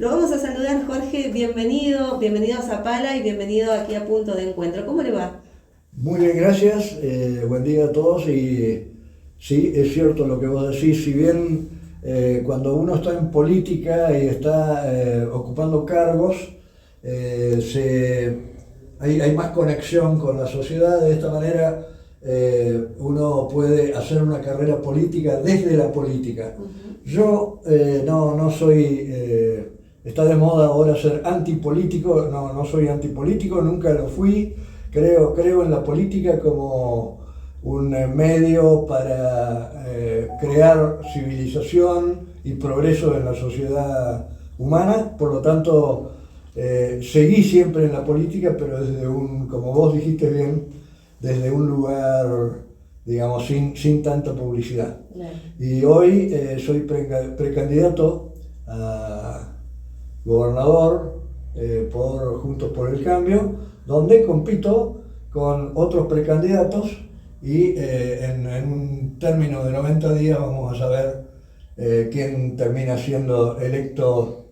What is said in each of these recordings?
Lo vamos a saludar, Jorge, bienvenido a Zapala y bienvenido aquí a Punto de Encuentro. ¿Cómo le va? Muy bien, gracias. Buen día a todos. Y sí, es cierto lo que vos decís. Si bien cuando uno está en política y está ocupando cargos, hay más conexión con la sociedad. De esta manera uno puede hacer una carrera política desde la política. Yo no soy... está de moda ahora ser antipolítico. No soy antipolítico, nunca lo fui. Creo en la política como un medio para crear civilización y progreso en la sociedad humana. Por lo tanto, seguí siempre en la política, pero desde como vos dijiste bien, desde un lugar, digamos, sin tanta publicidad. Claro. Y hoy soy precandidato a gobernador por Juntos por el Cambio, donde compito con otros precandidatos y en un término de 90 días vamos a saber quién termina siendo electo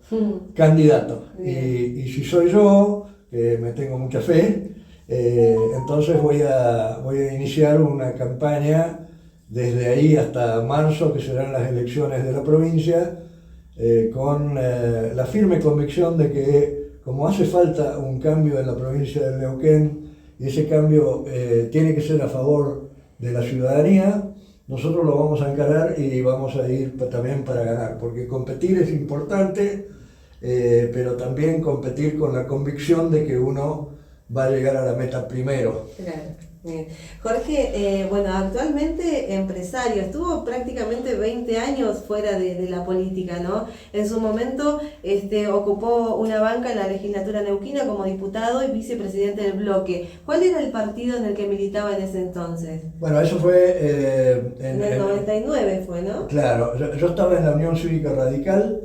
candidato. Y si soy yo, que me tengo mucha fe, entonces voy a iniciar una campaña desde ahí hasta marzo, que serán las elecciones de la provincia, con la firme convicción de que como hace falta un cambio en la provincia de Neuquén, y ese cambio tiene que ser a favor de la ciudadanía, nosotros lo vamos a encarar y vamos a ir también para ganar, porque competir es importante, pero también competir con la convicción de que uno va a llegar a la meta primero. Claro. Bien. Jorge, bueno, actualmente empresario, estuvo prácticamente 20 años fuera de la política, ¿no? En su momento ocupó una banca en la legislatura neuquina como diputado y vicepresidente del bloque. ¿Cuál era el partido en el que militaba en ese entonces? Bueno, eso fue... en el 99 fue, ¿no? Claro, yo estaba en la Unión Cívica Radical,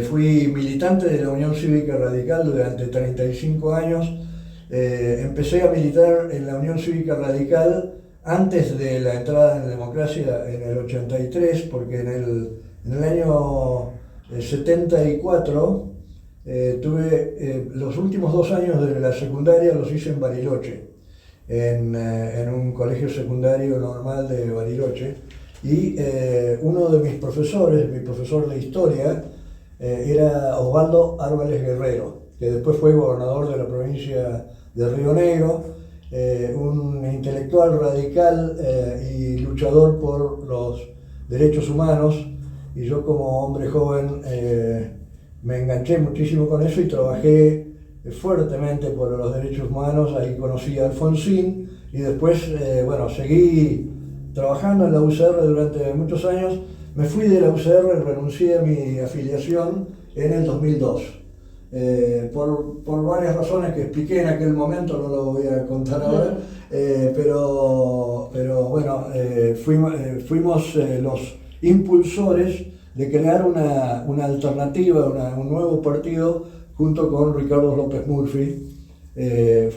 fui militante de la Unión Cívica Radical durante 35 años. Empecé a militar en la Unión Cívica Radical antes de la entrada en la democracia en el 83, porque en el año 74 tuve los últimos 2 años de la secundaria los hice en Bariloche, en un colegio secundario normal de Bariloche, y uno de mis profesores, mi profesor de historia, era Osvaldo Árboles Guerrero, que después fue gobernador de la provincia de Río Negro, un intelectual radical y luchador por los derechos humanos, y yo como hombre joven me enganché muchísimo con eso y trabajé fuertemente por los derechos humanos. Ahí conocí a Alfonsín y después seguí trabajando en la UCR durante muchos años. Me fui de la UCR, renuncié a mi afiliación en el 2002. Por varias razones que expliqué en aquel momento, no lo voy a contar ahora, pero bueno, fuimos los impulsores de crear una alternativa, un nuevo partido junto con Ricardo López Murphy.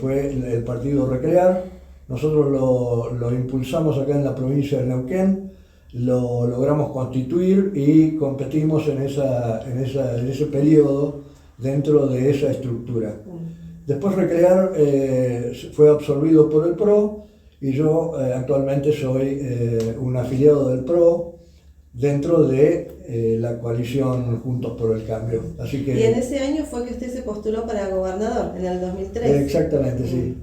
Fue el partido Recrear. Nosotros lo impulsamos acá en la provincia de Neuquén, lo logramos constituir y competimos en ese periodo dentro de esa estructura. Después Recrear fue absorbido por el PRO y yo actualmente soy un afiliado del PRO dentro de la coalición Juntos por el Cambio. Así que, y en ese año fue que usted se postuló para gobernador, en el 2003. Exactamente, sí.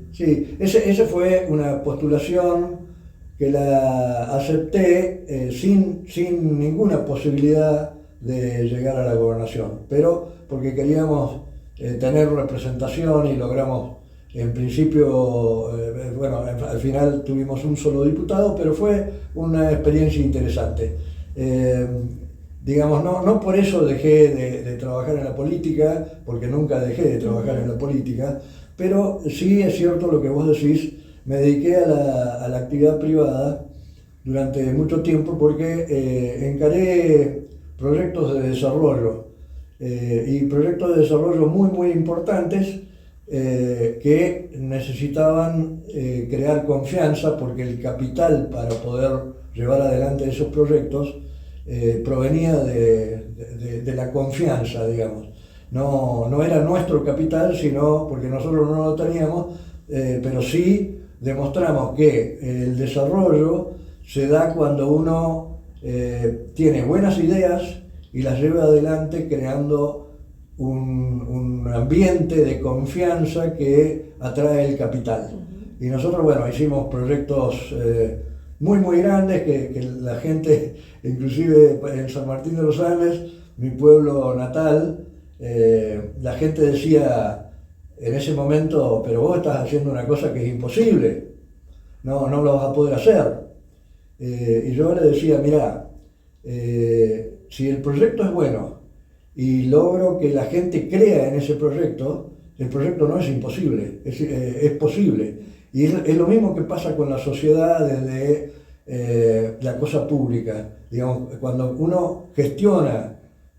Esa fue una postulación que la acepté sin ninguna posibilidad de llegar a la gobernación, pero porque queríamos tener representación y logramos, en principio, al final tuvimos un solo diputado, pero fue una experiencia interesante. Digamos, no por eso dejé de trabajar en la política, porque nunca dejé de trabajar en la política, pero sí es cierto lo que vos decís, me dediqué a la actividad privada durante mucho tiempo porque encaré proyectos de desarrollo y proyectos de desarrollo muy importantes que necesitaban crear confianza, porque el capital para poder llevar adelante esos proyectos provenía de la confianza, digamos. no era nuestro capital, sino porque nosotros no lo teníamos, pero sí demostramos que el desarrollo se da cuando uno tiene buenas ideas y las lleva adelante creando un ambiente de confianza que atrae el capital. Y nosotros, bueno, hicimos proyectos muy grandes que la gente, inclusive en San Martín de los Andes, mi pueblo natal, la gente decía en ese momento, pero vos estás haciendo una cosa que es imposible, no lo vas a poder hacer. Y yo le decía, mirá, si el proyecto es bueno y logro que la gente crea en ese proyecto, el proyecto no es imposible, es posible. Y es lo mismo que pasa con la sociedad desde la cosa pública. Digamos, cuando uno gestiona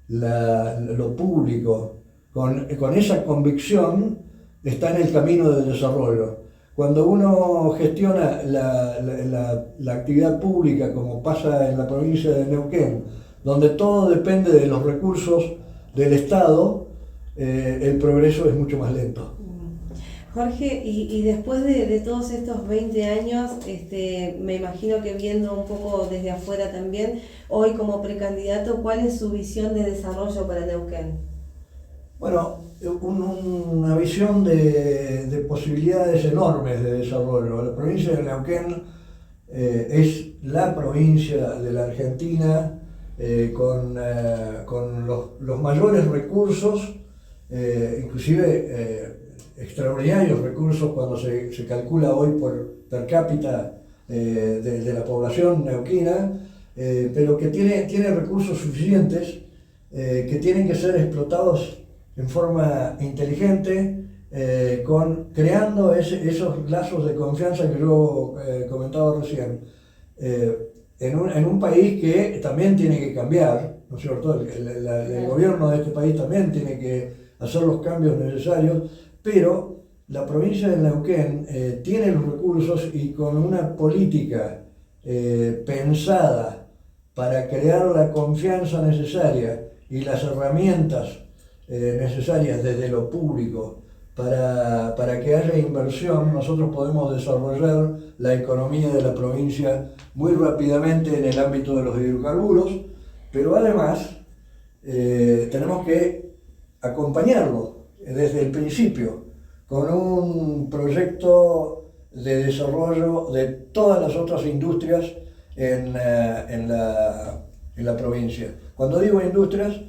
lo público con esa convicción, está en el camino del desarrollo. Cuando uno gestiona la actividad pública, como pasa en la provincia de Neuquén, donde todo depende de los recursos del Estado, el progreso es mucho más lento. Jorge, y después de todos estos 20 años, me imagino que viendo un poco desde afuera también, hoy como precandidato, ¿cuál es su visión de desarrollo para Neuquén? Bueno, una visión de posibilidades enormes de desarrollo. La provincia de Neuquén es la provincia de la Argentina con los mayores recursos, inclusive extraordinarios recursos cuando se calcula hoy por per cápita de la población neuquina, pero que tiene recursos suficientes que tienen que ser explotados en forma inteligente, creando esos lazos de confianza que yo comentaba recién. En un país que también tiene que cambiar, ¿no es cierto? El gobierno de este país también tiene que hacer los cambios necesarios, pero la provincia de Neuquén tiene los recursos y con una política pensada para crear la confianza necesaria y las herramientas necesarias desde lo público para que haya inversión, nosotros podemos desarrollar la economía de la provincia muy rápidamente en el ámbito de los hidrocarburos, pero además tenemos que acompañarlo desde el principio con un proyecto de desarrollo de todas las otras industrias en la provincia. Cuando digo industrias,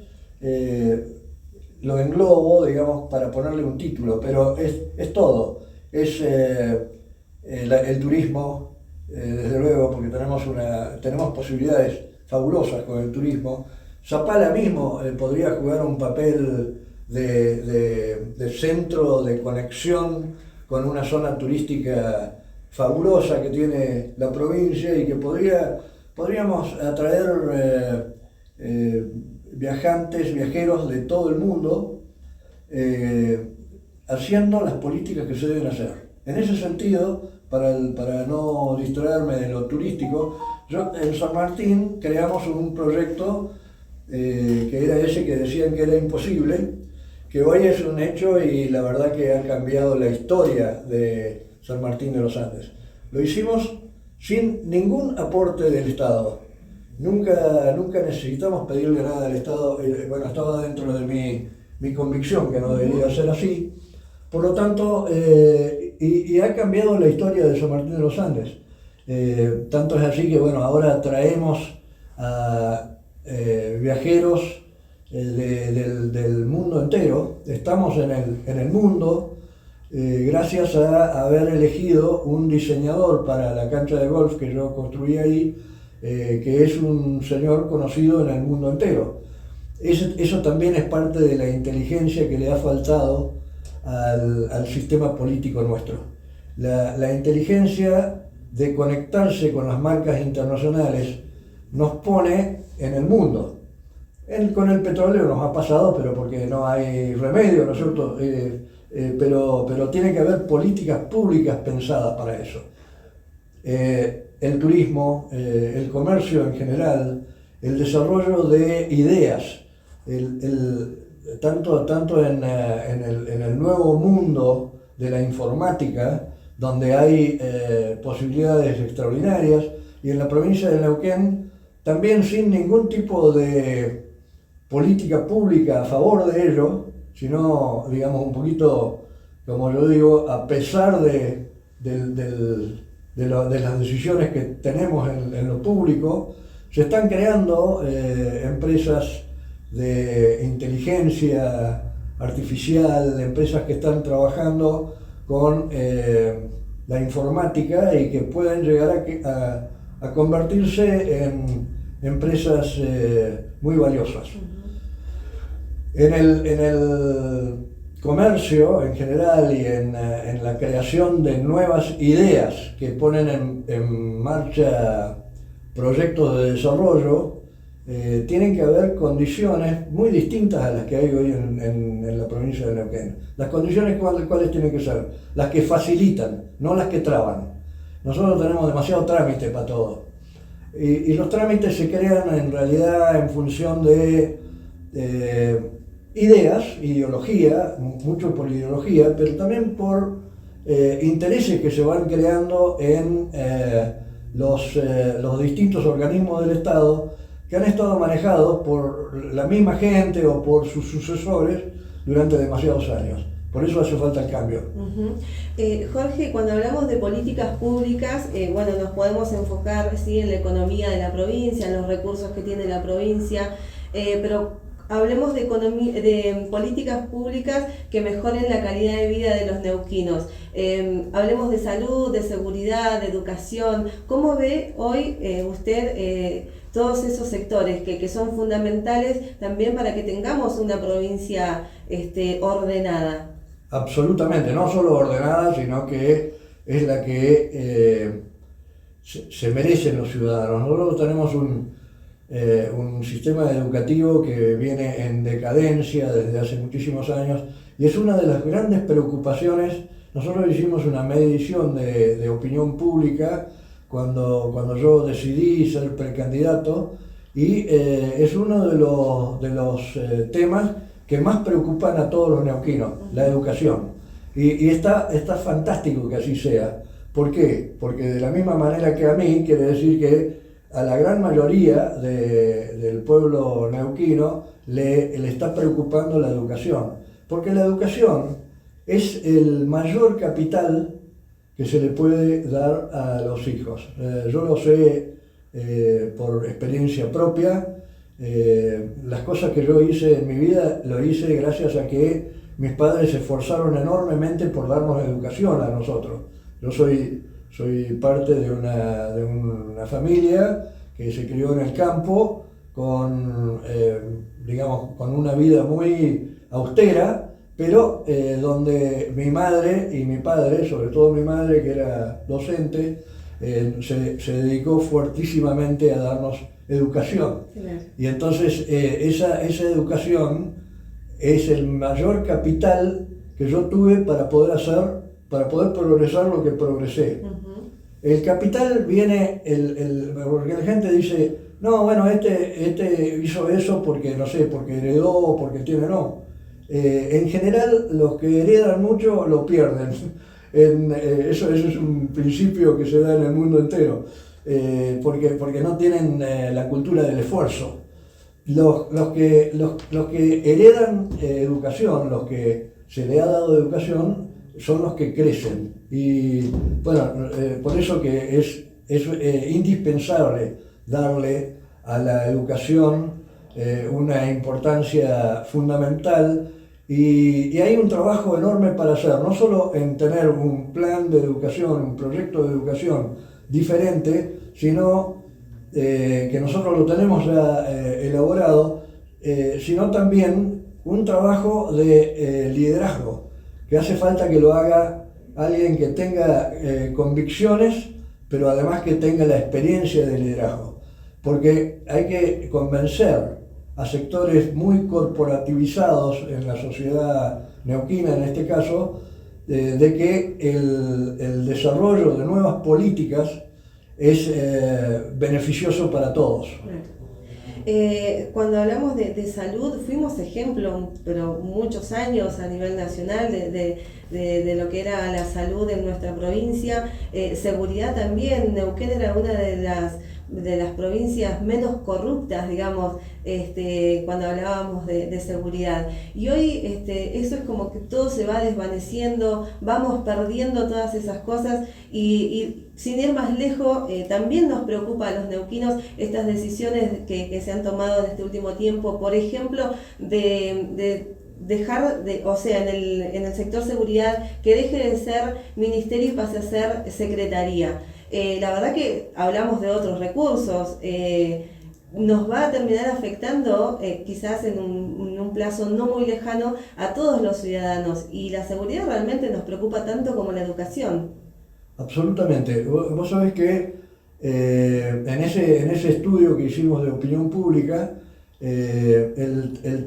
lo englobo, digamos, para ponerle un título, pero es todo. Es el turismo, desde luego, porque tenemos posibilidades fabulosas con el turismo. Zapala mismo podría jugar un papel de centro de conexión con una zona turística fabulosa que tiene la provincia y que podríamos atraer viajeros de todo el mundo, haciendo las políticas que se deben hacer. En ese sentido, para no distraerme de lo turístico, yo en San Martín creamos un proyecto que era ese que decían que era imposible, que hoy es un hecho y la verdad que ha cambiado la historia de San Martín de los Andes. Lo hicimos sin ningún aporte del Estado. Nunca necesitamos pedirle nada al Estado. Bueno, estaba dentro de mi convicción que no debería ser así. Por lo tanto, y ha cambiado la historia de San Martín de los Andes. Tanto es así que, bueno, ahora traemos a viajeros del mundo entero. Estamos en el mundo gracias a haber elegido un diseñador para la cancha de golf que yo construí ahí, que es un señor conocido en el mundo entero. Eso también es parte de la inteligencia que le ha faltado al sistema político nuestro. La inteligencia de conectarse con las marcas internacionales nos pone en el mundo. Con el petróleo nos ha pasado, pero porque no hay remedio, ¿no es cierto? Pero tiene que haber políticas públicas pensadas para eso. El turismo, el comercio en general, el desarrollo de ideas, tanto en el nuevo mundo de la informática, donde hay posibilidades extraordinarias, y en la provincia de Neuquén también sin ningún tipo de política pública a favor de ello, sino, digamos, un poquito, como yo digo, a pesar de las decisiones que tenemos en lo público, se están creando empresas de inteligencia artificial, empresas que están trabajando con la informática y que pueden llegar a convertirse en empresas muy valiosas. En el comercio en general y en la creación de nuevas ideas que ponen en marcha proyectos de desarrollo, tienen que haber condiciones muy distintas a las que hay hoy en la provincia de Neuquén. Las condiciones cuáles tienen que ser, las que facilitan, no las que traban. Nosotros tenemos demasiado trámite para todo. Y los trámites se crean en realidad en función de ideas, ideología, mucho por ideología, pero también por intereses que se van creando en los distintos organismos del Estado, que han estado manejados por la misma gente o por sus sucesores durante demasiados años. Por eso hace falta el cambio. Jorge, cuando hablamos de políticas públicas, bueno, nos podemos enfocar ¿sí? en la economía de la provincia, en los recursos que tiene la provincia, pero hablemos de políticas públicas que mejoren la calidad de vida de los neuquinos. Hablemos de salud, de seguridad, de educación. ¿Cómo ve hoy usted todos esos sectores que son fundamentales también para que tengamos una provincia ordenada? Absolutamente, no solo ordenada, sino que es la que se merecen los ciudadanos. Nosotros tenemos un sistema educativo que viene en decadencia desde hace muchísimos años y es una de las grandes preocupaciones. Los hicimos una medición de opinión pública cuando yo decidí ser precandidato y es uno de los temas que más preocupan a todos los neuquinos, la educación. Y está fantástico que así sea. ¿Por qué? Porque de la misma manera que a mí, quiere decir que a la gran mayoría del pueblo neuquino le está preocupando la educación. Porque la educación es el mayor capital que se le puede dar a los hijos. Yo lo sé por experiencia propia. Las cosas que yo hice en mi vida, lo hice gracias a que mis padres se esforzaron enormemente por darnos educación a nosotros. Yo soy parte de una familia que se crió en el campo con una vida muy austera, pero donde mi madre y mi padre, sobre todo mi madre que era docente, se dedicó fuertísimamente a darnos educación. Claro. Y entonces esa educación es el mayor capital que yo tuve para poder progresar lo que progresé. Uh-huh. El capital viene, porque la gente dice, no, bueno, este hizo eso porque, no sé, porque heredó o porque tiene, no. En general, los que heredan mucho lo pierden. Eso es un principio que se da en el mundo entero. Porque no tienen la cultura del esfuerzo. Los que heredan educación, los que se le ha dado educación, son los que crecen. Y bueno, por eso que es indispensable darle a la educación una importancia fundamental. Y hay un trabajo enorme para hacer, no solo en tener un plan de educación, un proyecto de educación diferente, sino que nosotros lo tenemos ya elaborado, sino también un trabajo de liderazgo, que hace falta que lo haga alguien que tenga convicciones, pero además que tenga la experiencia de liderazgo, porque hay que convencer a sectores muy corporativizados en la sociedad neuquina, en este caso, de que el desarrollo de nuevas políticas es beneficioso para todos. Cuando hablamos de salud, fuimos ejemplo, pero muchos años a nivel nacional de lo que era la salud en nuestra provincia. Seguridad también, Neuquén era una de las provincias menos corruptas, digamos, cuando hablábamos de seguridad. Y hoy eso es como que todo se va desvaneciendo, vamos perdiendo todas esas cosas y sin ir más lejos, también nos preocupa a los neuquinos estas decisiones que se han tomado en este último tiempo, por ejemplo, de dejar, o sea, en el sector seguridad, que deje de ser ministerio y pase a ser secretaría. La verdad que hablamos de otros recursos, nos va a terminar afectando quizás en un plazo no muy lejano a todos los ciudadanos, y la seguridad realmente nos preocupa tanto como la educación. Absolutamente. Vos sabés que en ese estudio que hicimos de opinión pública, la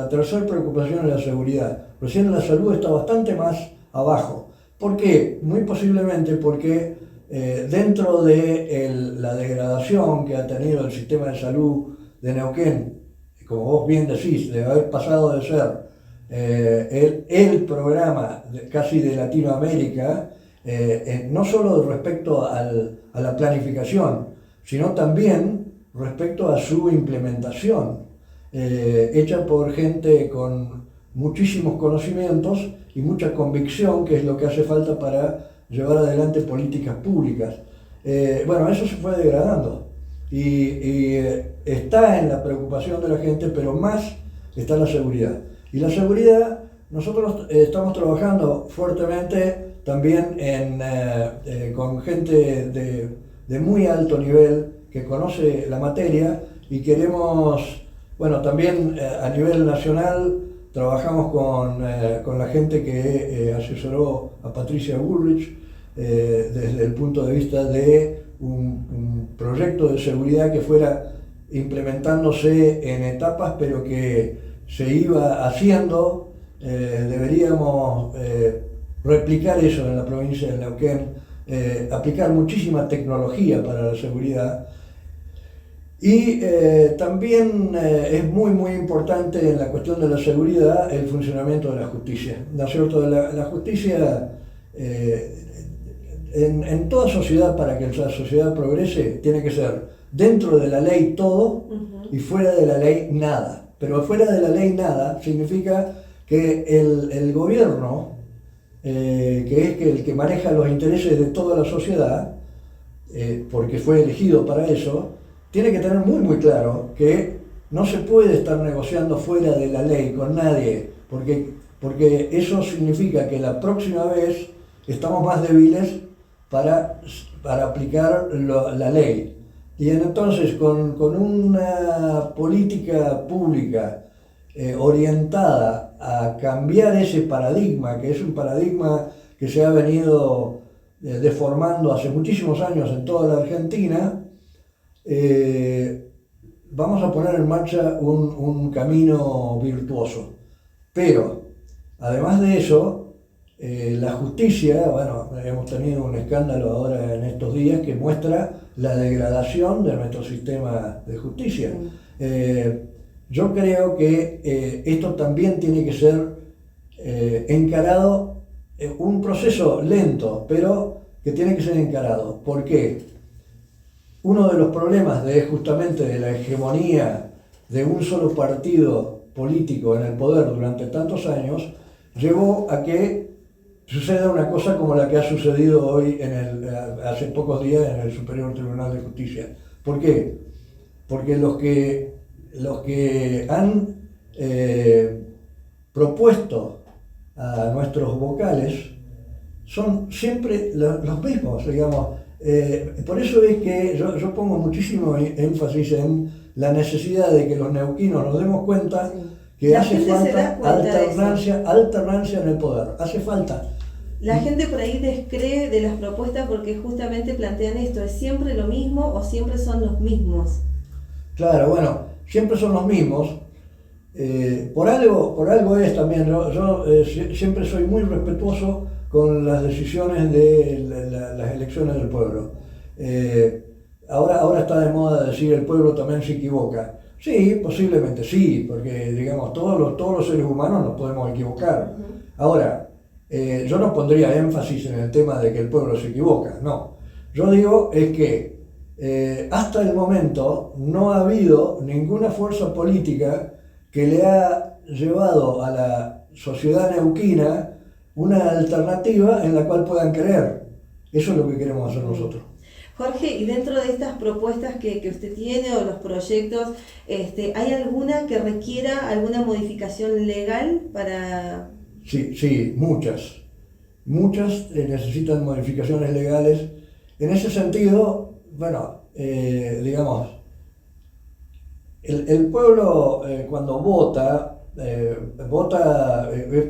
tercera preocupación es la seguridad. Recién la salud está bastante más abajo. ¿Por qué? Muy posiblemente porque dentro de la degradación que ha tenido el sistema de salud de Neuquén, como vos bien decís, de haber pasado de ser el programa casi de Latinoamérica, no solo respecto a la planificación, sino también respecto a su implementación, hecha por gente con muchísimos conocimientos y mucha convicción, que es lo que hace falta para llevar adelante políticas públicas. Bueno, eso se fue degradando y está en la preocupación de la gente, pero más está la seguridad. Y la seguridad, nosotros estamos trabajando fuertemente también con gente de muy alto nivel que conoce la materia, y queremos, bueno, también a nivel nacional trabajamos con la gente que asesoró a Patricia Bullrich desde el punto de vista de un proyecto de seguridad que fuera implementándose en etapas, pero que se iba haciendo. Deberíamos replicar eso en la provincia de Neuquén, aplicar muchísima tecnología para la seguridad. Y también es muy importante en la cuestión de la seguridad el funcionamiento de la justicia, ¿no es cierto? La justicia en toda sociedad, para que la sociedad progrese, tiene que ser dentro de la ley todo y fuera de la ley nada. Pero fuera de la ley nada significa que el gobierno, que es el que maneja los intereses de toda la sociedad, porque fue elegido para eso, tiene que tener muy claro que no se puede estar negociando fuera de la ley con nadie, porque eso significa que la próxima vez estamos más débiles para aplicar la ley. Y entonces con una política pública orientada a cambiar ese paradigma, que es un paradigma que se ha venido deformando hace muchísimos años en toda la Argentina, vamos a poner en marcha un camino virtuoso. Pero, además de eso, la justicia, bueno, hemos tenido un escándalo ahora en estos días que muestra la degradación de nuestro sistema de justicia. Yo creo que esto también tiene que ser encarado, un proceso lento, pero que tiene que ser encarado. ¿Por qué? Uno de los problemas justamente de la hegemonía de un solo partido político en el poder durante tantos años llevó a que suceda una cosa como la que ha sucedido hoy hace pocos días en el Superior Tribunal de Justicia. ¿Por qué? Porque los que han propuesto a nuestros vocales son siempre los mismos, digamos. Por eso es que yo pongo muchísimo énfasis en la necesidad de que los neuquinos nos demos cuenta que hace falta alternancia en el poder, hace falta. La gente por ahí descree de las propuestas porque justamente plantean esto, ¿es siempre lo mismo o siempre son los mismos? Claro, bueno, siempre son los mismos. Por algo es también, yo siempre soy muy respetuoso con las decisiones de las elecciones del pueblo. ahora está de moda decir el pueblo también se equivoca. Sí, posiblemente sí, porque digamos, todos los seres humanos nos podemos equivocar. Ahora, yo no pondría énfasis en el tema de que el pueblo se equivoca, no. Yo digo es que hasta el momento no ha habido ninguna fuerza política que le ha llevado a la sociedad neuquina una alternativa en la cual puedan creer. Eso es lo que queremos hacer nosotros. Jorge, y dentro de estas propuestas que usted tiene o los proyectos, ¿hay alguna que requiera alguna modificación legal para...? Sí, muchas. Muchas necesitan modificaciones legales. En ese sentido, bueno, digamos, el pueblo cuando vota,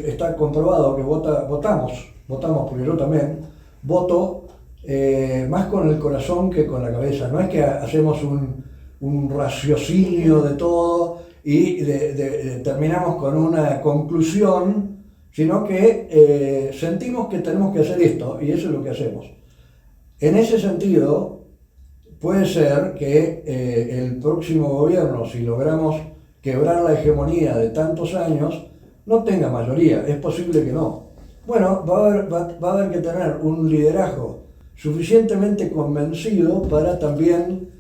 está comprobado que votamos porque yo también voto más con el corazón que con la cabeza. No es que hacemos un raciocinio de todo y terminamos con una conclusión, sino que sentimos que tenemos que hacer esto y eso es lo que hacemos. En ese sentido, puede ser que el próximo gobierno, si logramos quebrar la hegemonía de tantos años, no tenga mayoría. Es posible que no. Bueno, va a haber que tener un liderazgo suficientemente convencido para también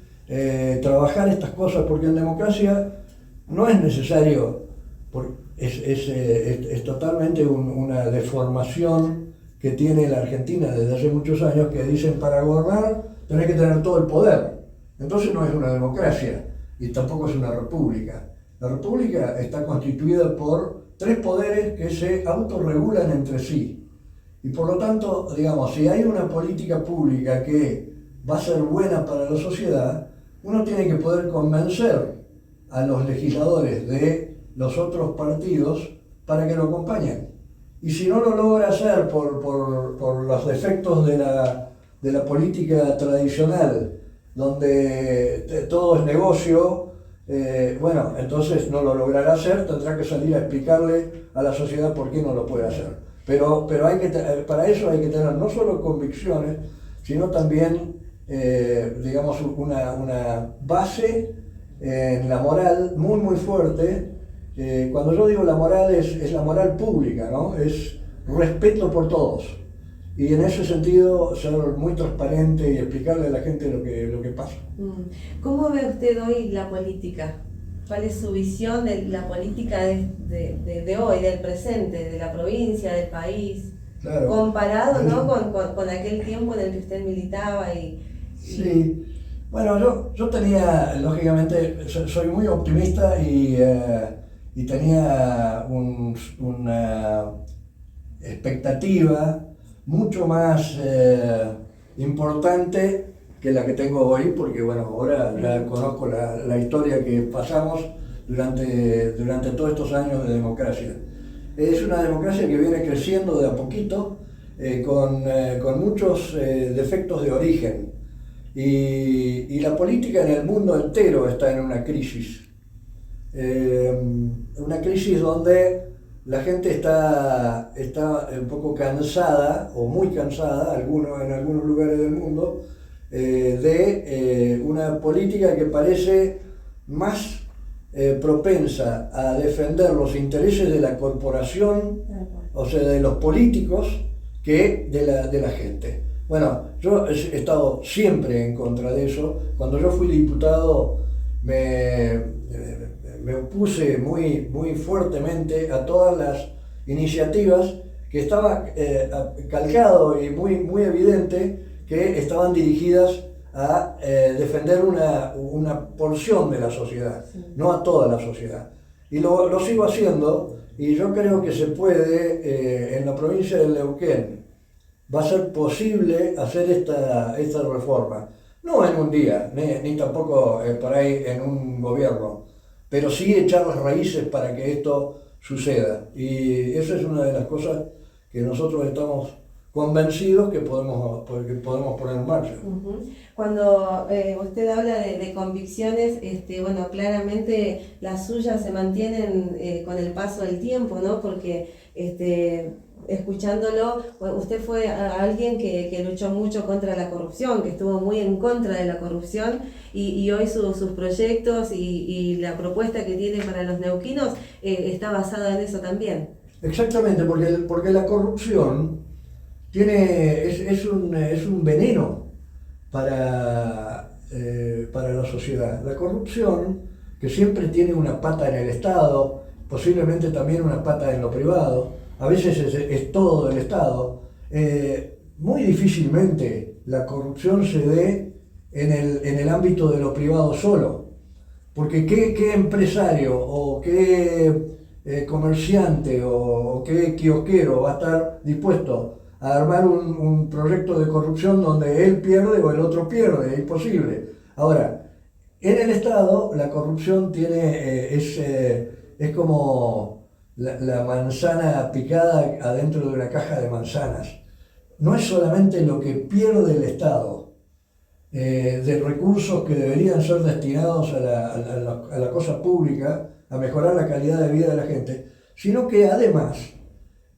trabajar estas cosas, porque en democracia no es necesario, es totalmente una deformación que tiene la Argentina desde hace muchos años, que dicen para gobernar tenés que tener todo el poder. Entonces no es una democracia y tampoco es una república. La república está constituida por 3 poderes que se autorregulan entre sí. Y por lo tanto, digamos, si hay una política pública que va a ser buena para la sociedad, uno tiene que poder convencer a los legisladores de los otros partidos para que lo acompañen. Y si no lo logra hacer por los defectos de la política tradicional, donde todo es negocio, bueno, entonces no lo logrará hacer, tendrá que salir a explicarle a la sociedad por qué no lo puede hacer. Pero para eso hay que tener no solo convicciones, sino también, digamos, una base en la moral muy, muy fuerte. Cuando yo digo la moral es la moral pública, ¿no? Es respeto por todos. Y en ese sentido, ser muy transparente y explicarle a la gente lo que pasa. ¿Cómo ve usted hoy la política? ¿Cuál es su visión de la política de hoy, del presente, de la provincia, del país? Claro. Comparado, ¿no? con aquel tiempo en el que usted militaba Sí. Bueno, yo tenía, lógicamente, soy muy optimista y tenía una expectativa mucho más importante que la que tengo hoy, porque bueno, ahora ya conozco la historia que pasamos durante todos estos años de democracia. Es una democracia que viene creciendo de a poquito, con muchos defectos de origen. Y la política en el mundo entero está en una crisis. Una crisis donde la gente está un poco cansada, o muy cansada, en algunos lugares del mundo, de una política que parece más propensa a defender los intereses de la corporación, o sea, de los políticos, que de la gente. Bueno, yo he estado siempre en contra de eso. Cuando yo fui diputado me opuse muy, muy fuertemente a todas las iniciativas que estaba calcado y muy, muy evidente que estaban dirigidas a defender una porción de la sociedad, no a toda la sociedad. Y lo sigo haciendo, y yo creo que se puede, en la provincia de Neuquén, va a ser posible hacer esta reforma. No en un día, ni tampoco por ahí en un gobierno, pero sí echar las raíces para que esto suceda. Y esa es una de las cosas que nosotros estamos convencidos que podemos poner en marcha. Cuando usted habla de convicciones, bueno, claramente las suyas se mantienen con el paso del tiempo, ¿no? Porque escuchándolo, usted fue alguien que luchó mucho contra la corrupción, que estuvo muy en contra de la corrupción, y hoy sus proyectos y la propuesta que tiene para los neuquinos está basada en eso también. Exactamente, porque la corrupción es un veneno para la sociedad. La corrupción, que siempre tiene una pata en el Estado, posiblemente también una pata en lo privado, a veces es todo del Estado, muy difícilmente la corrupción se dé en el ámbito de lo privado solo. Porque qué empresario o qué comerciante o qué kiosquero va a estar dispuesto a armar un proyecto de corrupción donde él pierde o el otro pierde, es imposible. Ahora, en el Estado la corrupción es como la manzana picada adentro de una caja de manzanas. No es solamente lo que pierde el Estado de recursos que deberían ser destinados a la cosa pública, a mejorar la calidad de vida de la gente, sino que además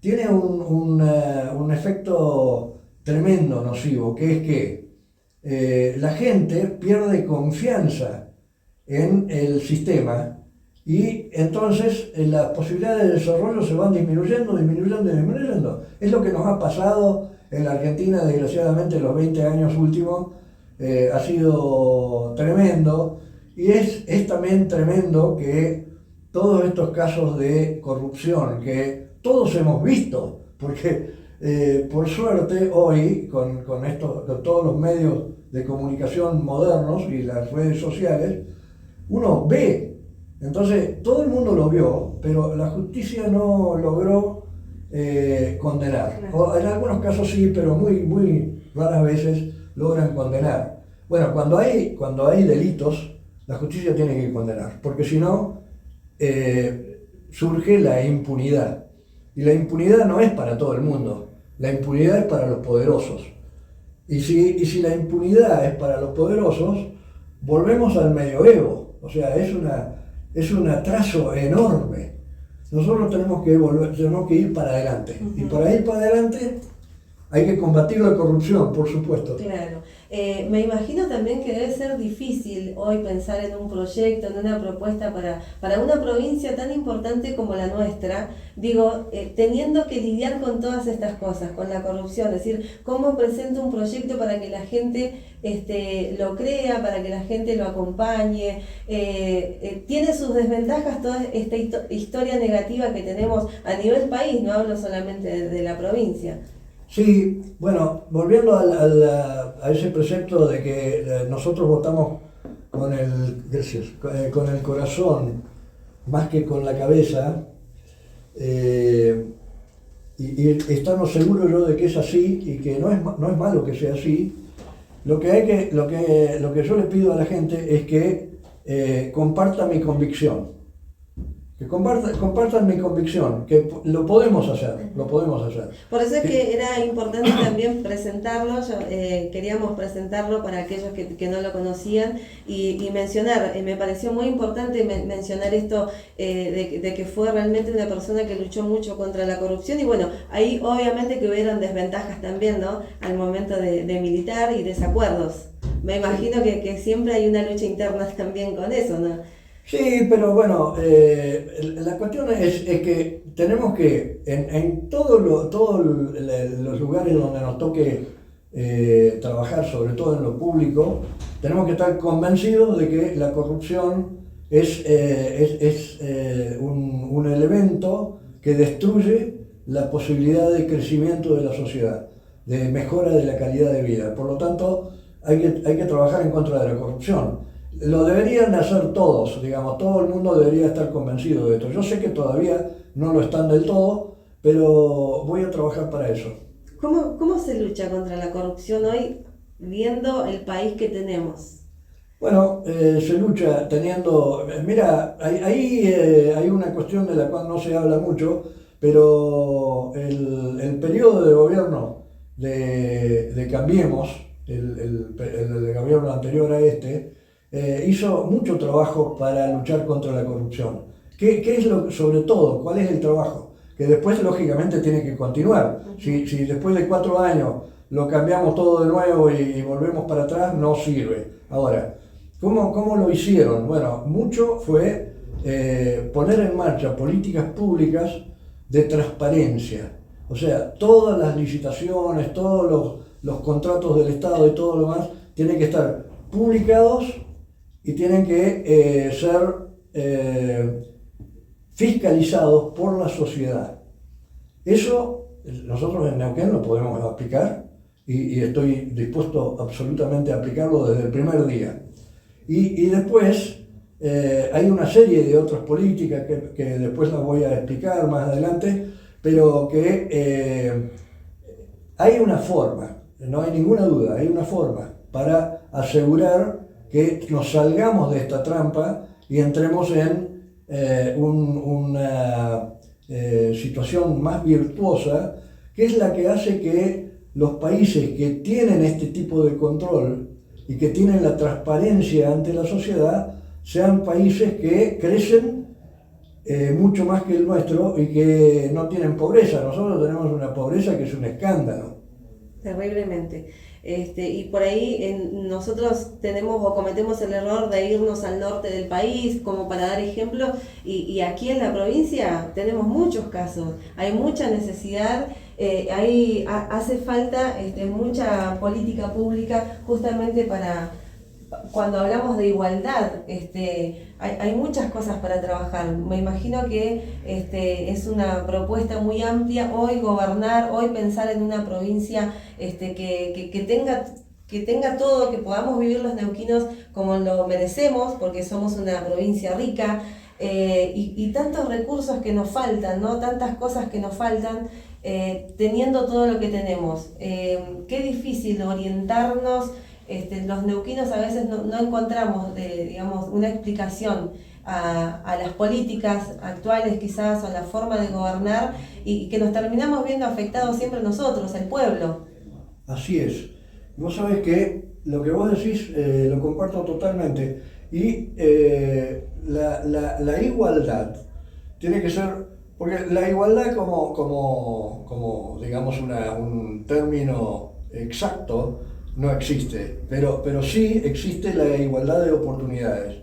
tiene un efecto tremendo, nocivo, que es que la gente pierde confianza en el sistema y entonces las posibilidades de desarrollo se van disminuyendo. Es lo que nos ha pasado en la Argentina, desgraciadamente, en los 20 años últimos. Ha sido tremendo, y es también tremendo que todos estos casos de corrupción que todos hemos visto, porque por suerte hoy con todos los medios de comunicación modernos y las redes sociales, uno ve, entonces todo el mundo lo vio, pero la justicia no logró condenar, o en algunos casos sí, pero muy raras veces logran condenar. Bueno, cuando hay delitos, la justicia tiene que condenar, porque si no, surge la impunidad. Y la impunidad no es para todo el mundo, la impunidad es para los poderosos. Y si la impunidad es para los poderosos, volvemos al medioevo, o sea, es un atraso enorme. Nosotros tenemos que ir para adelante, y para ir para adelante hay que combatir la corrupción, por supuesto. Claro. Me imagino también que debe ser difícil hoy pensar en un proyecto, en una propuesta para una provincia tan importante como la nuestra, teniendo que lidiar con todas estas cosas, con la corrupción, es decir, cómo presento un proyecto para que la gente lo crea, para que la gente lo acompañe. Tiene sus desventajas toda esta historia negativa que tenemos a nivel país, no hablo solamente de la provincia. Sí, bueno, volviendo a ese precepto de que nosotros votamos con el corazón más que con la cabeza, y estamos seguros yo de que es así y que no es malo que sea así. Lo que yo le pido a la gente es que comparta mi convicción. Que compartan mi convicción, que lo podemos hacer. Por eso es que era importante también presentarlo, queríamos presentarlo para aquellos que no lo conocían y mencionar, me pareció muy importante mencionar esto de que fue realmente una persona que luchó mucho contra la corrupción, y bueno, ahí obviamente que hubieron desventajas también, ¿no? Al momento de militar y desacuerdos. Me imagino que siempre hay una lucha interna también con eso, ¿no? Sí, pero bueno, la cuestión es que tenemos que, en todos los lugares donde nos toque trabajar, sobre todo en lo público, tenemos que estar convencidos de que la corrupción es un elemento que destruye la posibilidad de crecimiento de la sociedad, de mejora de la calidad de vida. Por lo tanto, hay que trabajar en contra de la corrupción. Lo deberían hacer todos, todo el mundo debería estar convencido de esto. Yo sé que todavía no lo están del todo, pero voy a trabajar para eso. ¿Cómo se lucha contra la corrupción hoy, viendo el país que tenemos? Bueno, se lucha teniendo... Mira, ahí hay una cuestión de la cual no se habla mucho, pero el periodo de gobierno de Cambiemos, el gobierno anterior a este, hizo mucho trabajo para luchar contra la corrupción. ¿Qué es sobre todo, cuál es el trabajo? Que después, lógicamente, tiene que continuar. Si después de 4 años lo cambiamos todo de nuevo y volvemos para atrás, no sirve. Ahora, ¿cómo lo hicieron? Bueno, mucho fue poner en marcha políticas públicas de transparencia. O sea, todas las licitaciones, todos los contratos del Estado y todo lo demás tienen que estar publicados y tienen que ser fiscalizados por la sociedad. Eso nosotros en Neuquén lo podemos aplicar y estoy dispuesto absolutamente a aplicarlo desde el primer día. Y después hay una serie de otras políticas que después las voy a explicar más adelante, pero que hay una forma, no hay ninguna duda, hay una forma para asegurar que nos salgamos de esta trampa y entremos en una situación más virtuosa, que es la que hace que los países que tienen este tipo de control y que tienen la transparencia ante la sociedad sean países que crecen mucho más que el nuestro y que no tienen pobreza. Nosotros tenemos una pobreza que es un escándalo. Terriblemente. Y por ahí nosotros tenemos o cometemos el error de irnos al norte del país, como para dar ejemplo, y aquí en la provincia tenemos muchos casos, hay mucha necesidad, hace falta mucha política pública justamente para, cuando hablamos de igualdad, hay muchas cosas para trabajar. Me imagino que es una propuesta muy amplia hoy gobernar, hoy pensar en una provincia que tenga todo, que podamos vivir los neuquinos como lo merecemos, porque somos una provincia rica, y tantos recursos que nos faltan, ¿no? Tantas cosas que nos faltan, teniendo todo lo que tenemos. Qué difícil orientarnos. Los neuquinos a veces no encontramos digamos, una explicación a las políticas actuales quizás, o a la forma de gobernar, y que nos terminamos viendo afectados siempre nosotros, el pueblo. Así es. Vos sabés que lo que vos decís lo comparto totalmente, y la igualdad tiene que ser, porque la igualdad como digamos un término exacto no existe, pero sí existe la igualdad de oportunidades.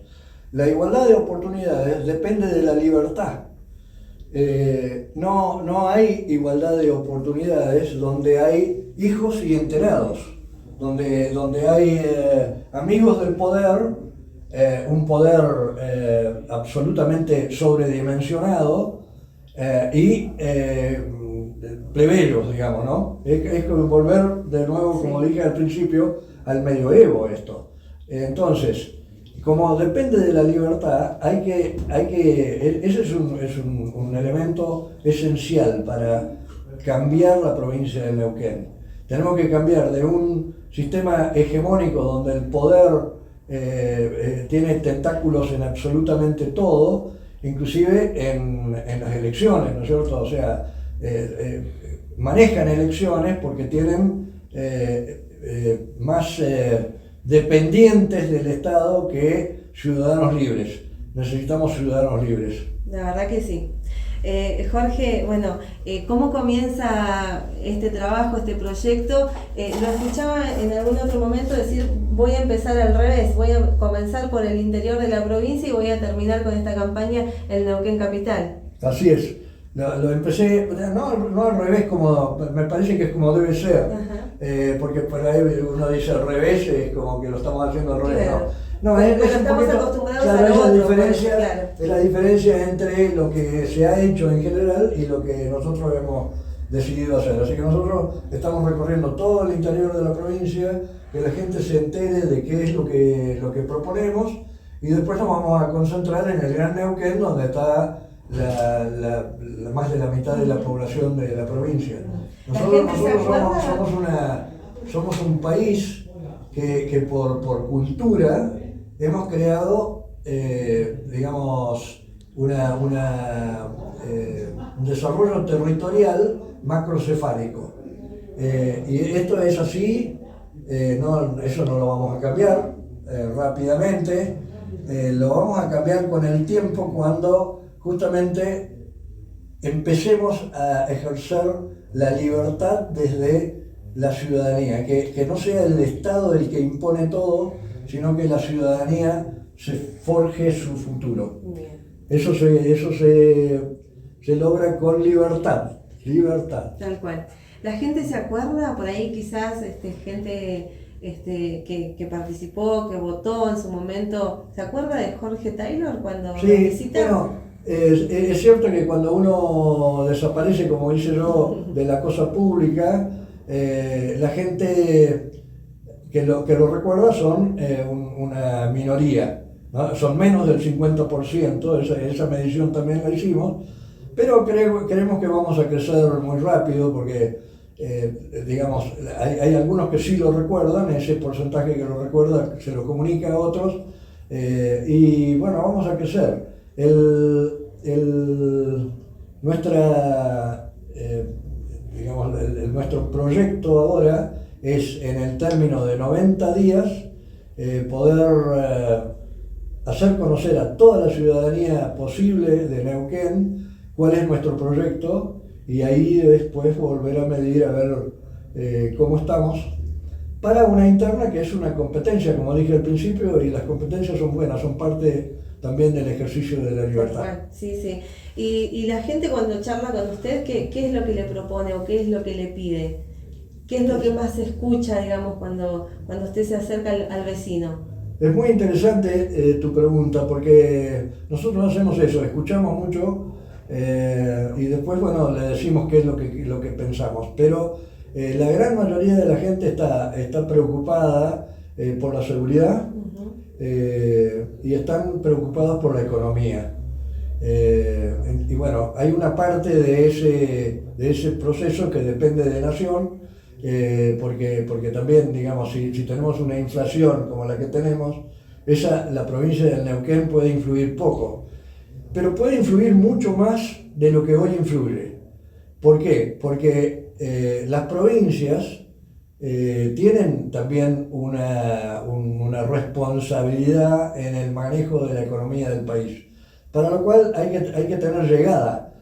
La igualdad de oportunidades depende de la libertad. No hay igualdad de oportunidades donde hay hijos y enterados, donde hay amigos del poder, un poder absolutamente sobredimensionado, y plebeyos, digamos, ¿no? Es como volver de nuevo, como dije al principio, al medioevo esto. Entonces, como depende de la libertad, ese es un elemento esencial para cambiar la provincia de Neuquén. Tenemos que cambiar de un sistema hegemónico donde el poder tiene tentáculos en absolutamente todo, inclusive en las elecciones, ¿no es cierto? O sea, manejan elecciones porque tienen más dependientes del Estado que ciudadanos libres. Necesitamos ciudadanos libres. La verdad que sí. Jorge, bueno, ¿cómo comienza este trabajo, este proyecto? Lo escuchaba en algún otro momento decir, voy a empezar al revés, voy a comenzar por el interior de la provincia y voy a terminar con esta campaña en Neuquén Capital. Así es. Lo empecé, no al revés, como me parece que es como debe ser, porque por ahí uno dice al revés, es como que lo estamos haciendo al revés. Claro. No, es un estamos poquito, acostumbrados claro, a lo otro, claro. Es la diferencia entre lo que se ha hecho en general y lo que nosotros hemos decidido hacer. Así que nosotros estamos recorriendo todo el interior de la provincia, que la gente se entere de qué es lo que proponemos, y después nos vamos a concentrar en el Gran Neuquén, donde está más de la mitad de la población de la provincia. Nosotros somos un país que por cultura hemos creado, digamos, un desarrollo territorial macrocefálico. Y esto es así, eso no lo vamos a cambiar rápidamente, lo vamos a cambiar con el tiempo cuando justamente empecemos a ejercer la libertad desde la ciudadanía, que no sea el Estado el que impone todo, sino que la ciudadanía se forje su futuro. Eso se logra con libertad. Tal cual. La gente se acuerda, por ahí quizás gente que participó, que votó en su momento, ¿se acuerda de Jorge Taylor cuando lo visita? Bueno, es cierto que cuando uno desaparece, como hice yo, de la cosa pública, la gente que lo recuerda son una minoría, ¿no? Son menos del 50%, esa medición también la hicimos, pero creemos que vamos a crecer muy rápido porque, digamos, hay algunos que sí lo recuerdan, ese porcentaje que lo recuerda se lo comunica a otros, y bueno, vamos a crecer. Nuestro proyecto ahora es, en el término de 90 días, poder hacer conocer a toda la ciudadanía posible de Neuquén cuál es nuestro proyecto y ahí después volver a medir a ver cómo estamos para una interna que es una competencia, como dije al principio, y las competencias son buenas, son parte también del ejercicio de la libertad. Sí. Y la gente cuando charla con usted, ¿qué es lo que le propone o qué es lo que le pide? ¿Qué es lo que más se escucha, digamos, cuando usted se acerca al vecino? Es muy interesante tu pregunta, porque nosotros hacemos eso, escuchamos mucho y después, bueno, le decimos qué es lo que pensamos, pero la gran mayoría de la gente está preocupada por la seguridad. Y están preocupados por la economía. Y bueno, hay una parte de ese proceso que depende de Nación, porque también, digamos, si tenemos una inflación como la que tenemos, la provincia del Neuquén puede influir poco, pero puede influir mucho más de lo que hoy influye. ¿Por qué? Porque las provincias tienen también una responsabilidad en el manejo de la economía del país, para lo cual hay que tener llegada.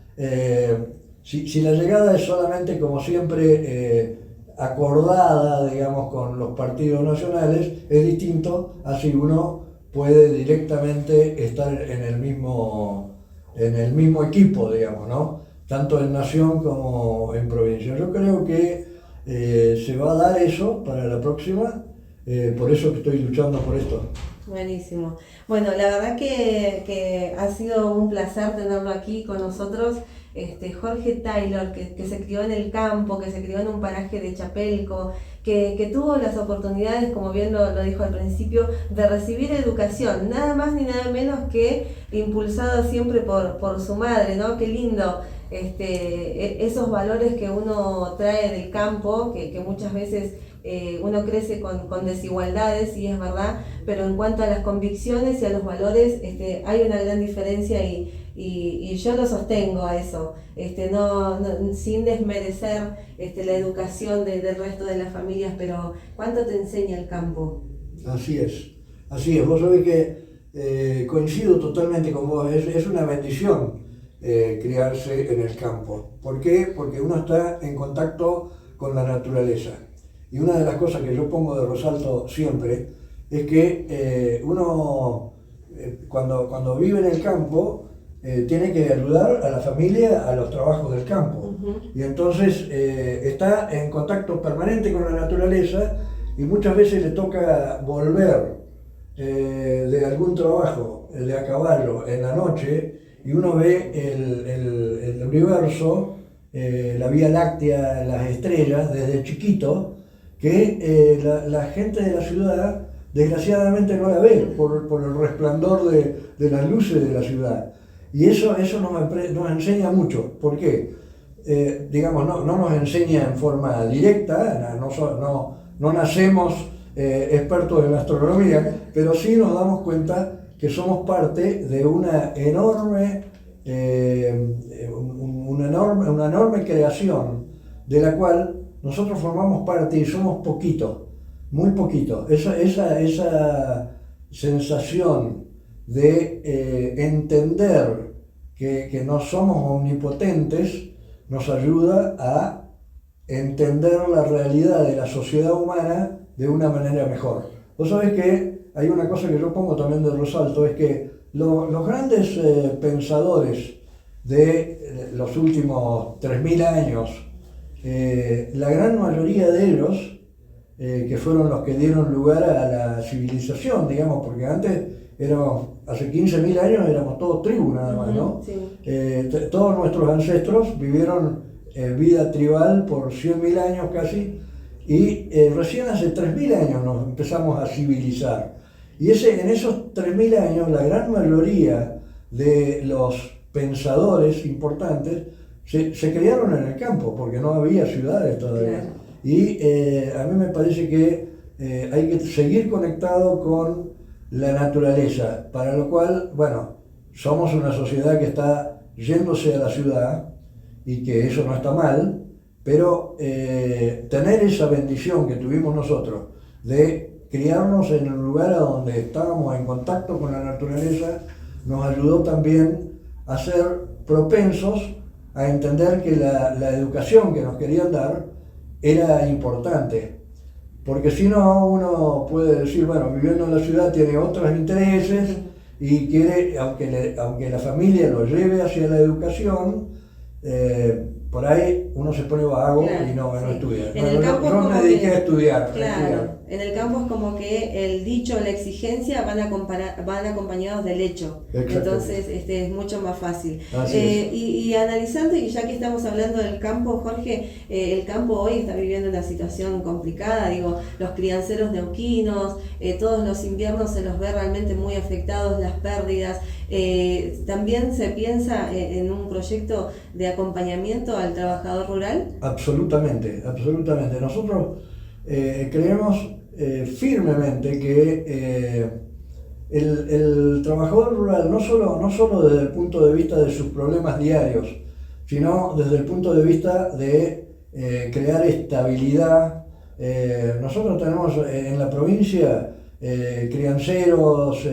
Si la llegada es solamente, como siempre, acordada, digamos, con los partidos nacionales, es distinto a si uno puede directamente estar en el mismo equipo, digamos, ¿no? Tanto en nación como en provincia. Yo creo que se va a dar eso para la próxima, por eso que estoy luchando por esto. Buenísimo. Bueno, la verdad que ha sido un placer tenerlo aquí con nosotros. Jorge Taylor, que se crió en el campo, que se crió en un paraje de Chapelco, que tuvo las oportunidades, como bien lo dijo al principio, de recibir educación, nada más ni nada menos que impulsado siempre por su madre, ¿no? Qué lindo. Esos valores que uno trae del campo, que muchas veces uno crece con desigualdades, y es verdad, pero en cuanto a las convicciones y a los valores, hay una gran diferencia y yo lo sostengo a eso, sin desmerecer la educación del resto de las familias, pero ¿cuánto te enseña el campo? Así es. Vos sabés que coincido totalmente con vos, es una bendición criarse en el campo. ¿Por qué? Porque uno está en contacto con la naturaleza. Y una de las cosas que yo pongo de resalto siempre es que uno, cuando vive en el campo, tiene que ayudar a la familia a los trabajos del campo. Y entonces está en contacto permanente con la naturaleza y muchas veces le toca volver de algún trabajo de a caballo en la noche y uno ve el universo, la Vía Láctea, las estrellas desde chiquito, que la gente de la ciudad desgraciadamente no la ve por el resplandor de las luces de la ciudad. Y eso nos enseña mucho. ¿Por qué? Digamos, no nos enseña en forma directa, no nacemos expertos en astronomía, pero sí nos damos cuenta que somos parte de una enorme creación, de la cual nosotros formamos parte y somos poquito, muy poquito. Esa sensación de entender que no somos omnipotentes nos ayuda a entender la realidad de la sociedad humana de una manera mejor. Vos sabés que hay una cosa que yo pongo también de resalto, es que los grandes pensadores de los últimos 3000 años, la gran mayoría de ellos, que fueron los que dieron lugar a la civilización, digamos, porque antes hace 15.000 años éramos todos tribus nada más, ¿no? Sí. Todos nuestros ancestros vivieron vida tribal por 100.000 años casi, y recién hace 3.000 años nos empezamos a civilizar. Y en esos 3.000 años la gran mayoría de los pensadores importantes se criaron en el campo, porque no había ciudades todavía. Claro. Y a mí me parece que hay que seguir conectado con la naturaleza, para lo cual, bueno, somos una sociedad que está yéndose a la ciudad, y que eso no está mal, pero tener esa bendición que tuvimos nosotros de criarnos en el lugar a donde estábamos en contacto con la naturaleza, nos ayudó también a ser propensos a entender que la educación que nos querían dar era importante. Porque si no, uno puede decir, bueno, viviendo en la ciudad tiene otros intereses y quiere, aunque la familia lo lleve hacia la educación, por ahí uno se pone vago, claro, y no estudia. Yo me dediqué a estudiar. Claro, en el campo es como que el dicho, la exigencia van acompañados del hecho. Entonces es mucho más fácil. Y analizando, y ya que estamos hablando del campo, Jorge, el campo hoy está viviendo una situación complicada. Digo, los crianceros neuquinos, todos los inviernos se los ve realmente muy afectados, las pérdidas. ¿También se piensa en un proyecto de acompañamiento al trabajador rural? Absolutamente, absolutamente. Nosotros creemos firmemente que el trabajador rural, no solo desde el punto de vista de sus problemas diarios, sino desde el punto de vista de crear estabilidad. Nosotros tenemos en la provincia crianceros,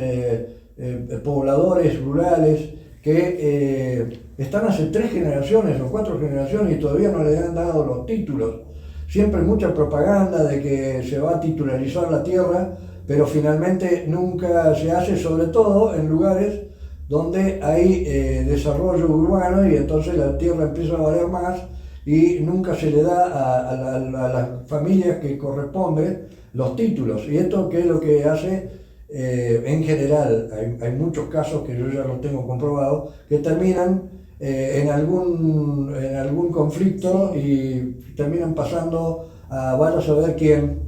pobladores rurales que están hace 3 generaciones o 4 generaciones y todavía no les han dado los títulos. Siempre mucha propaganda de que se va a titularizar la tierra, pero finalmente nunca se hace, sobre todo en lugares donde hay desarrollo urbano, y entonces la tierra empieza a valer más y nunca se le da a las familias que corresponden los títulos. ¿Y esto qué es lo que hace? En general, hay muchos casos que yo ya los tengo comprobados, que terminan en algún conflicto y terminan pasando a vaya a saber quién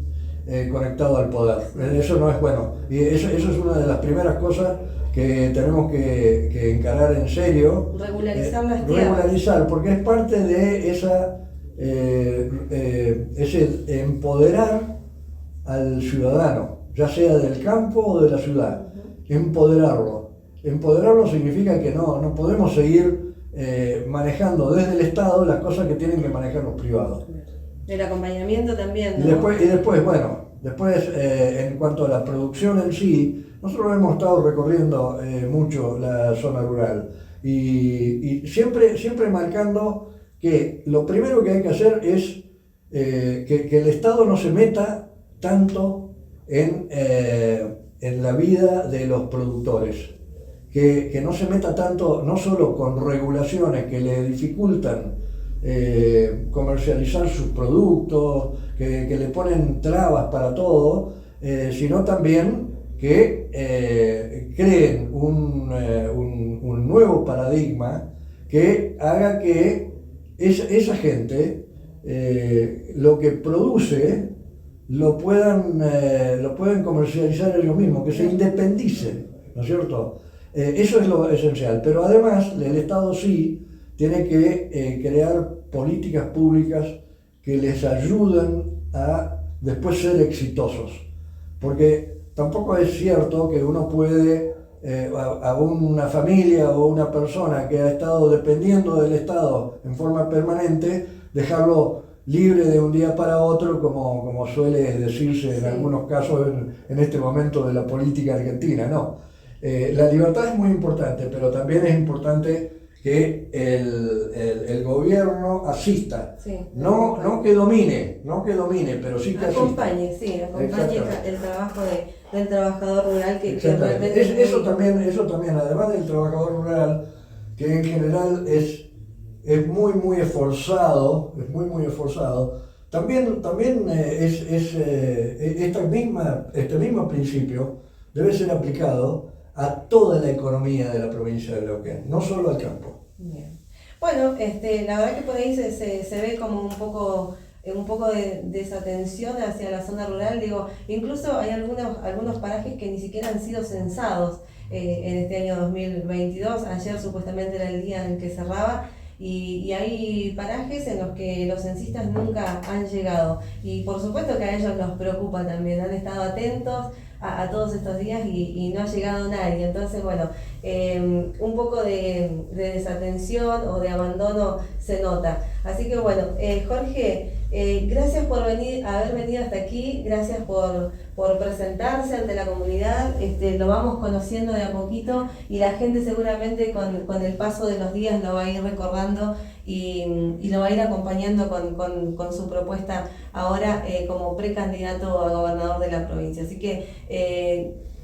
conectado al poder. Eso no es bueno. Y eso es una de las primeras cosas que tenemos que encarar en serio. Regularizar las tierras. Regularizar, porque es parte de ese empoderar al ciudadano, ya sea del campo o de la ciudad. Empoderarlo. Empoderarlo significa que no podemos seguir manejando desde el Estado las cosas que tienen que manejar los privados. El acompañamiento también, ¿no? Y después, en cuanto a la producción en sí, nosotros hemos estado recorriendo mucho la zona rural y siempre marcando que lo primero que hay que hacer es que el Estado no se meta tanto en la vida de los productores, que no se meta tanto, no solo con regulaciones que le dificultan comercializar sus productos, que le ponen trabas para todo, sino también que creen un nuevo paradigma que haga que esa gente lo que produce lo puedan comercializar ellos mismos, que se independicen, ¿no es cierto? Eso es lo esencial, pero además el Estado sí tiene que crear políticas públicas que les ayuden a después ser exitosos, porque tampoco es cierto que uno puede a una familia o una persona que ha estado dependiendo del Estado en forma permanente, dejarlo libre de un día para otro, como suele decirse en Sí. algunos casos en este momento de la política argentina. No, la libertad es muy importante, pero también es importante que el gobierno asista, Sí, no que domine, pero sí que asista. acompañe el trabajo del trabajador rural que Exactamente. realmente Eso también, además del trabajador rural, que en general es muy esforzado, muy esforzado, también este mismo principio debe ser aplicado a toda la economía de la provincia de Neuquén, no solo al campo. Bien. Bueno, la verdad que por ahí se ve como un poco de desatención hacia la zona rural. Digo, incluso hay algunos parajes que ni siquiera han sido censados en este año 2022. Ayer supuestamente era el día en que cerraba. Y hay parajes en los que los censistas nunca han llegado. Y por supuesto que a ellos los preocupa también. Han estado atentos a todos estos días y no ha llegado nadie. Entonces, bueno, un poco de desatención o de abandono se nota. Así que bueno, Jorge, gracias por haber venido hasta aquí, gracias por presentarse ante la comunidad. Lo vamos conociendo de a poquito y la gente seguramente con el paso de los días lo va a ir recordando y lo va a ir acompañando con su propuesta ahora como precandidato a gobernador de la provincia. Así que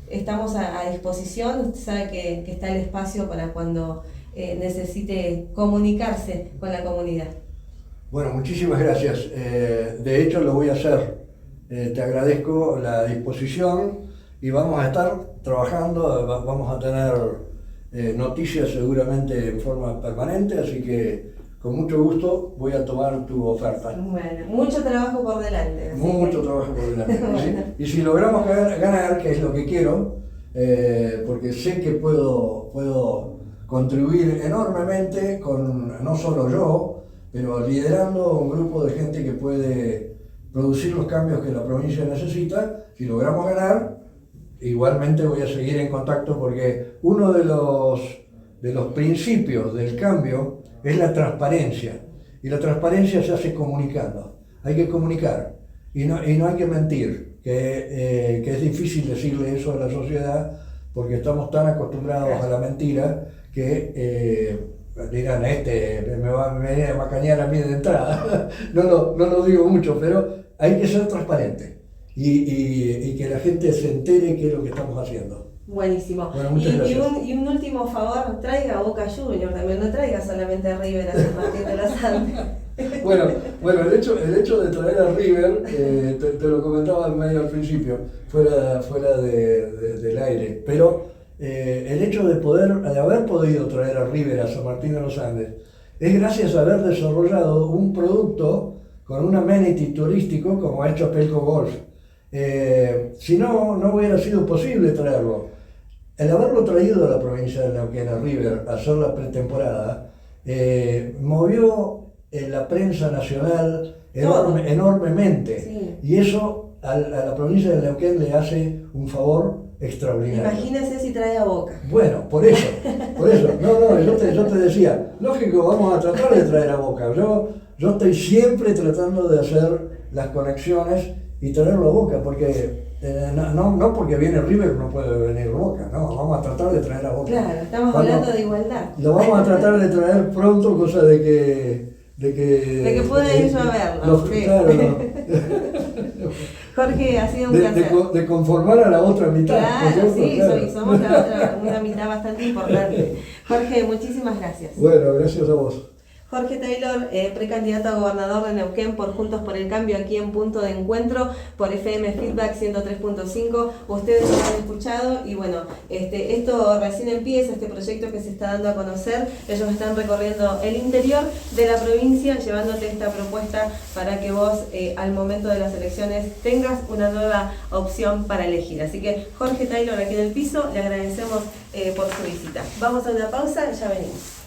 estamos a disposición. Usted sabe que está el espacio para cuando necesite comunicarse con la comunidad. Bueno, muchísimas gracias. De hecho, lo voy a hacer. Te agradezco la disposición y vamos a estar trabajando, vamos a tener noticias seguramente en forma permanente, así que con mucho gusto voy a tomar tu oferta. Bueno, mucho trabajo por delante. Mucho trabajo por delante. Bueno. Y si logramos ganar, que es lo que quiero, porque sé que puedo contribuir enormemente con no solo yo, pero liderando un grupo de gente que puede producir los cambios que la provincia necesita. Si logramos ganar, igualmente voy a seguir en contacto, porque uno de los principios del cambio es la transparencia, y la transparencia se hace comunicando. Hay que comunicar y no hay que mentir, que es difícil decirle eso a la sociedad porque estamos tan acostumbrados a la mentira que dirán, me va a macañar a mí de entrada. No lo digo mucho, pero hay que ser transparente y que la gente se entere qué es lo que estamos haciendo. Buenísimo. Bueno, muchas gracias. Y un último favor, traiga a Boca Junior también, no traiga solamente a River a San Martín de los Andes. Bueno, el hecho de traer a River, te lo comentaba medio al principio, fuera del aire, pero el hecho de haber podido traer a River a San Martín de los Andes es gracias a haber desarrollado un producto con un amenity turístico como ha hecho Pelco Golf. Si no hubiera sido posible traerlo. El haberlo traído a la provincia de Neuquén, a River, a hacer la pretemporada, movió la prensa nacional enormemente. Sí. Y eso a la provincia de Neuquén le hace un favor extraordinario. Imagínese si trae a Boca. Bueno, por eso. No, yo te decía, lógico, vamos a tratar de traer a Boca. Yo estoy siempre tratando de hacer las conexiones y traerlo a Boca, porque no porque viene River no puede venir Boca, no, vamos a tratar de traer a Boca. Claro, estamos hablando de igualdad. Lo vamos a tratar de traer pronto, cosa de que pueda ir yo a verlo. Sí. Claro, no. Jorge, ha sido un placer. De conformar a la otra mitad. Claro, sí, claro. Somos una mitad bastante importante. Jorge, muchísimas gracias. Bueno, gracias a vos. Jorge Taylor, precandidato a gobernador de Neuquén por Juntos por el Cambio, aquí en Punto de Encuentro por FM Feedback 103.5. Ustedes lo han escuchado y bueno, esto recién empieza, este proyecto que se está dando a conocer. Ellos están recorriendo el interior de la provincia, llevándote esta propuesta para que vos al momento de las elecciones tengas una nueva opción para elegir. Así que Jorge Taylor aquí en el piso, le agradecemos por su visita. Vamos a una pausa, ya venimos.